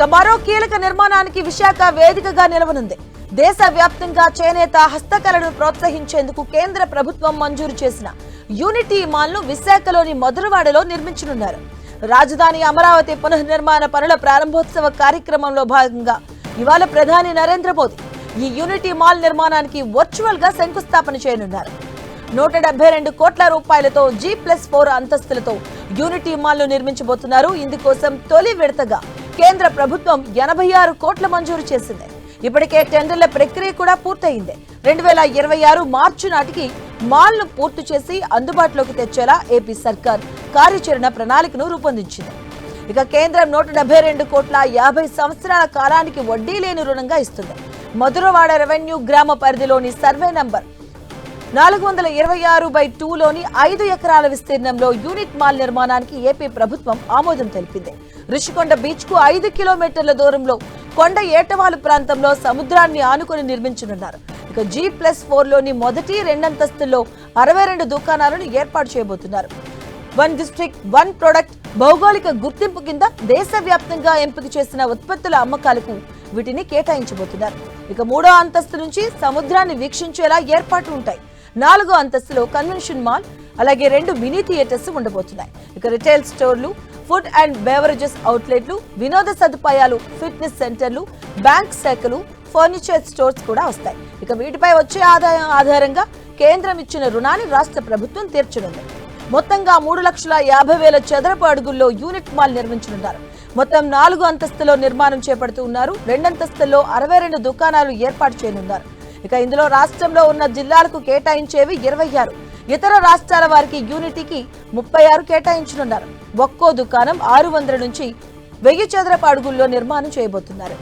ఇక మరో కీలక నిర్మాణానికి విశాఖ వేదికగా నిలవనుంది. దేశవ్యాప్తంగా చేనేత హస్తకళను ప్రోత్సహించేందుకు కేంద్ర ప్రభుత్వం మంజూరు చేసిన యూనిటీ మాల్ ను విశాఖలోని మధురవాడలో నిర్మించనున్నారు. రాజధాని అమరావతి పునర్నిర్మాణ పనుల ప్రారంభోత్సవ కార్యక్రమంలో భాగంగా ఇవాళ ప్రధాని నరేంద్ర మోదీ ఈ యూనిటీ మాల్ నిర్మాణానికి వర్చువల్ గా శంకుస్థాపన చేయనున్నారు. 172 కోట్ల రూపాయలతో G+4 అంతస్తులతో యూనిటీ మాల్ ను నిర్మించబోతున్నారు. ఇందుకోసం తొలి విడతగా కేంద్ర ప్రభుత్వం 86 కోట్ల మంజూరు చేసింది. ఇప్పటికే టెండర్ల ప్రక్రియ కూడా పూర్తయింది. 2026 మార్చి నాటికి మాల్ ను పూర్తి చేసి అందుబాటులోకి తెచ్చేలా ఏపీ సర్కార్ కార్యాచరణ ప్రణాళికను రూపొందించింది. ఇక కేంద్రం 172 కోట్ల 50 సంవత్సరాల కాలానికి వడ్డీ లేని రుణంగా ఇస్తుంది. మధురవాడ రెవెన్యూ గ్రామ పరిధిలోని సర్వే నంబర్ 426/2లోని 5 ఎకరాల విస్తీర్ణంలో యూనిట్ మాల్ నిర్మాణానికి ఏపీ ప్రభుత్వం ఆమోదం తెలిపింది. రుషికొండ బీచ్ కు 5 కిలోమీటర్ల దూరంలో కొండ ఏటవాలు ప్రాంతంలో సముద్రాన్ని ఆనుకుని నిర్మించనున్నారు. ఇక G+4లోని మొదటి 2 అంతస్తుల్లో 62 దుకాణాలను ఏర్పాటు చేయబోతున్నారు. 1 డిస్ట్రిక్ట్ 1 ప్రొడక్ట్ భౌగోళిక గుర్తింపు కింద దేశవ్యాప్తంగా ఎంపిక చేసిన ఉత్పత్తుల అమ్మకాలకు వీటిని కేటాయించబోతున్నారు. ఇక 3వ అంతస్తు నుంచి సముద్రాన్ని వీక్షించేలా ఏర్పాట్లు ఉంటాయి. 4వ అంతస్తులో కన్వెన్షన్ మాల్, అలాగే 2 మినీ థియేటర్స్ ఉండబోతున్నాయి. ఇక రిటైల్ స్టోర్లు, ఫుడ్ అండ్ బెవరేజెస్ అవుట్లెట్లు, వినోద సదుపాయాలు, ఫిట్నెస్ సెంటర్లు, బ్యాంక్ శాఖలు, ఫర్నిచర్ స్టోర్స్ కూడా వస్తాయి. ఇక వీటిపై వచ్చే ఆదాయం ఆధారంగా కేంద్రం ఇచ్చిన రుణాన్ని రాష్ట్ర ప్రభుత్వం తీర్చనుంది. మొత్తంగా 3,50,000 చదరపు అడుగుల్లో యూనిట్ మాల్ నిర్మించనున్నారు. మొత్తం 4 అంతస్తులో నిర్మాణం చేపడుతూ ఉన్నారు. 2 అంతస్తుల్లో 62 దుకాణాలు ఏర్పాటు చేయనున్నారు. ఇక ఇందులో రాష్ట్రంలో ఉన్న జిల్లాలకు కేటాయించేవి 26, ఇతర రాష్ట్రాల వారికి యూనిటీకి 36 కేటాయించనున్నారు. ఒక్కో దుకాణం 600 నుంచి 1000 చదరపు అడుగుల్లో నిర్మాణం చేయబోతున్నారు.